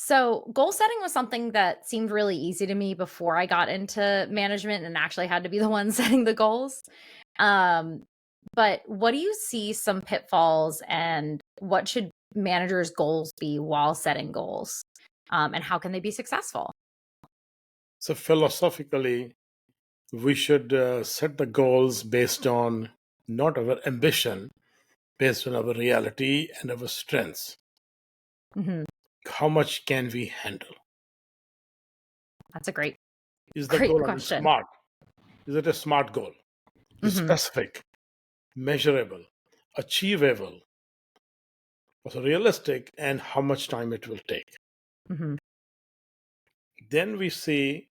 So, goal setting was something that seemed really easy to me before I got into management and actually had to be the one setting the goals. Um, but what do you see some pitfalls and what should managers' goals be while setting goals? And how can they be successful? So, philosophically, we should set the goals based on not our ambition, based on our reality and our strengths. Hmm. How much can we handle? That's a great, Is the great goal, I mean, question. smart? Is it a smart goal? Is it Hmm. specific, measurable, achievable, also realistic, and how much time it will take? Hmm. Then we see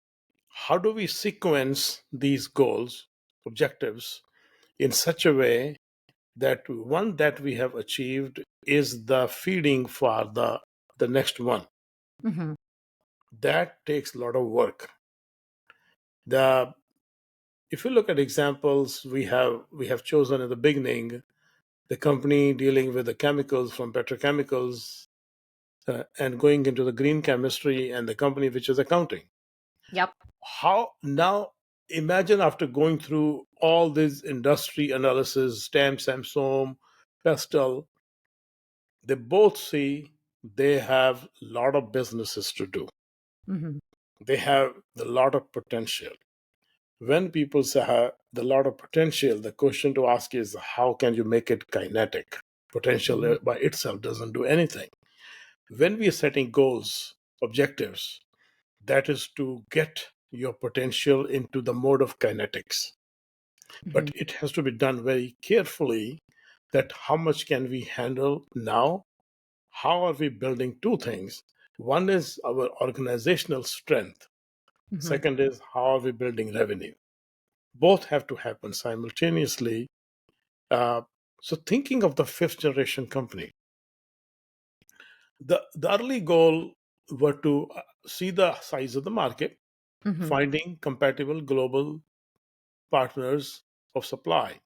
how do we sequence these goals, objectives, in such a way that one that we have achieved is the feeding for the next one. Hmm. That takes a lot of work. The If you look at examples we have chosen in the beginning, the company dealing with the chemicals from petrochemicals and going into the green chemistry, and the company which is accounting. Yep. How now? Imagine after going through all this industry analysis, stamp, Samsung, Pestel, they both see they have a lot of businesses to do. Hmm. They have a lot of potential. When people say have a lot of potential, the question to ask is how can you make it kinetic? Potential Hmm. by itself doesn't do anything. When we are setting goals, objectives, that is to get your potential into the mode of kinetics. Hmm. But it has to be done very carefully, that how much can we handle now. How are we building two things? One is our organizational strength. Hmm. Second is how are we building revenue? Both have to happen simultaneously. Uh, so, thinking of the fifth generation company, the early goal were to see the size of the market, Hmm. finding compatible global partners of supply,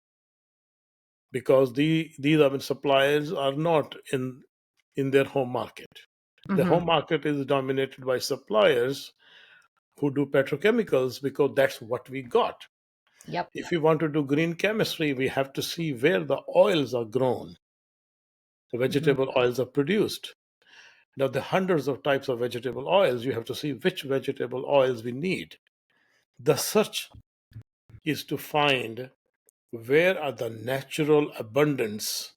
because these I mean, suppliers are not in their home market. The Hmm. home market is dominated by suppliers who do petrochemicals because that's what we got. Yep. If we want to do green chemistry, we have to see where the oils are grown, the Hmm. vegetable oils are produced. Now, the hundreds of types of vegetable oils, you have to see which vegetable oils we need. The search is to find where are the natural abundance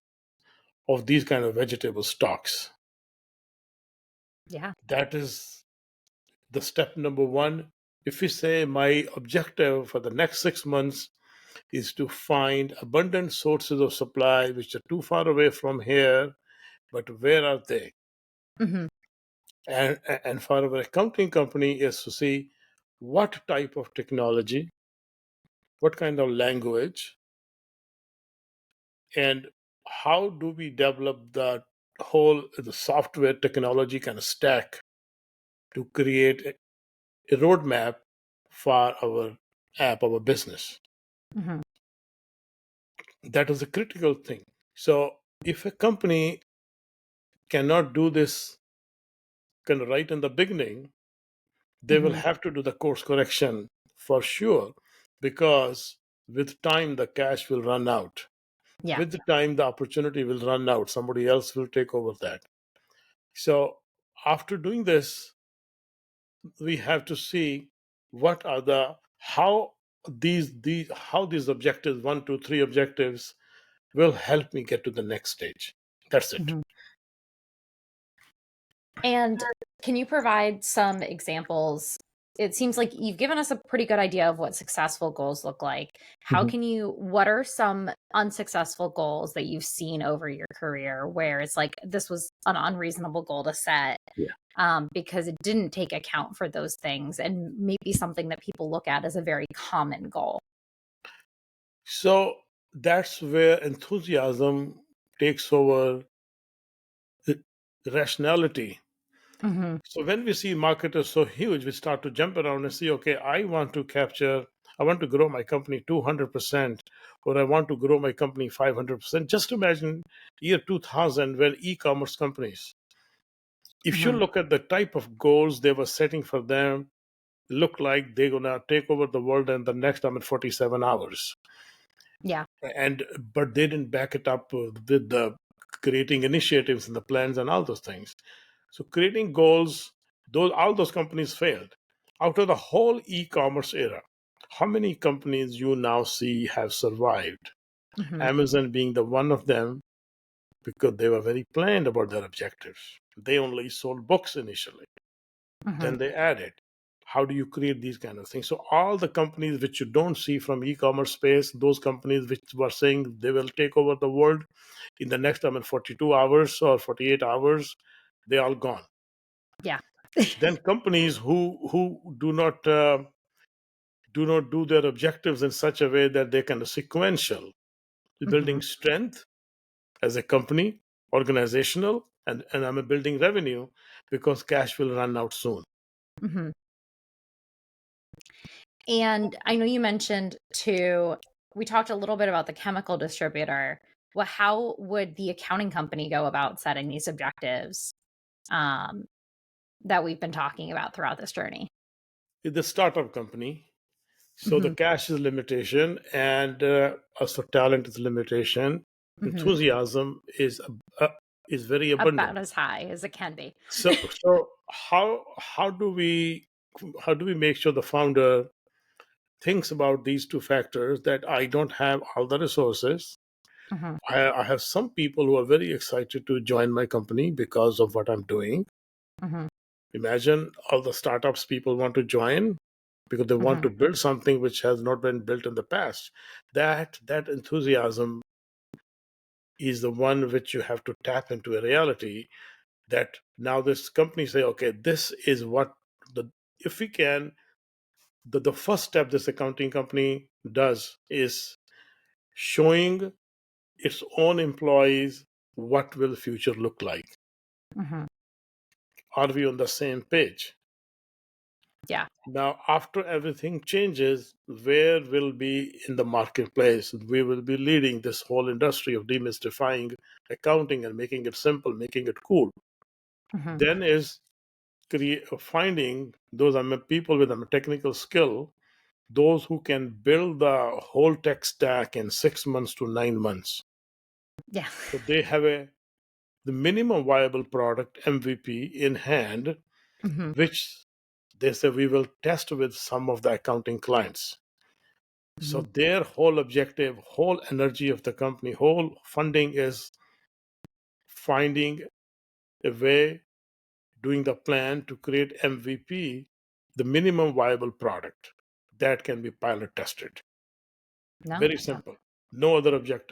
of these kind of vegetable stocks. Yeah. That is the step number one. If we say my objective for the next 6 months is to find abundant sources of supply which are too far away from here, but where are they? Hmm. And for our accounting company is to see what type of technology, what kind of language, and how do we develop the software technology kind of stack to create a roadmap for our app, our business. Hmm. That is a critical thing. So if a company cannot do this kind of right in the beginning, they will Hmm. have to do the course correction for sure, because with time the cash will run out. Yeah. With the time the opportunity will run out. Somebody else will take over that. So after doing this, we have to see what are the how these how these objectives, one, two, three objectives, will help me get to the next stage. That's it. Hmm. And can you provide some examples? It seems like you've given us a pretty good idea of what successful goals look like. Mhm. What are some unsuccessful goals that you've seen over your career where it's like this was an unreasonable goal to set Yeah. because it didn't take account for those things and maybe something that people look at as a very common goal? So that's where enthusiasm takes over the rationality. Hmm. So when we see market is so huge, we start to jump around and see, okay, I want to grow my company 200%, or I want to grow my company 500%. Just imagine year 2000 when e-commerce companies If you Mhm. look at the type of goals they were setting for them, look like they're gonna take over the world in the next 47 hours. Yeah. And but they didn't back it up with the creating initiatives and the plans and all those things. So creating goals, those all those companies failed. Out of the whole e-commerce era, how many companies you now see have survived? Mhm. Amazon being the one of them, because they were very planned about their objectives. They only sold books initially, Mhm. then they added. How do you create these kind of things? So all the companies which you don't see from e-commerce space, those companies which were saying they will take over the world in the next 42 hours or 48 hours, they all gone. Yeah. Then companies who do not do their objectives in such a way that they can sequential Mhm. building strength as a company, organizational, and I'm building revenue because cash will run out soon. Mhm. And I know you mentioned too, we talked a little bit about the chemical distributor. Well, how would the accounting company go about setting these objectives um, that we've been talking about throughout this journey? It's a startup company, so the Mhm. cash is limitation, and also talent is limitation. Mhm. Enthusiasm uh, is very About abundant. as high as it can be. So how do we make sure the founder thinks about these two factors, that I don't have all the resources. Mhm. I have some people who are very excited to join my company because of what I'm doing. Mhm. Imagine all the startups people want to join because they want Mhm. to build something which has not been built in the past. That enthusiasm is the one which you have to tap into a reality, that now this company say, okay, this is what the if we can the first step this accounting company does is showing its own employees what will future look like. Mhm. Are we on the same page? Yeah. Now, after everything changes, where will be in the marketplace? We will be leading this whole industry of demystifying accounting and making it simple, making it cool. Mhm. Then is finding those people with a technical skill, those who can build the whole tech stack in 6 months to 9 months. Yeah. So they have the minimum viable product MVP in hand, Mhm. which they say we will test with some of the accounting clients. So Mhm. their whole objective, whole energy of the company, whole funding is finding a way, doing the plan to create MVP, the minimum viable product that can be pilot tested. No. Very Yeah. simple. No other objective.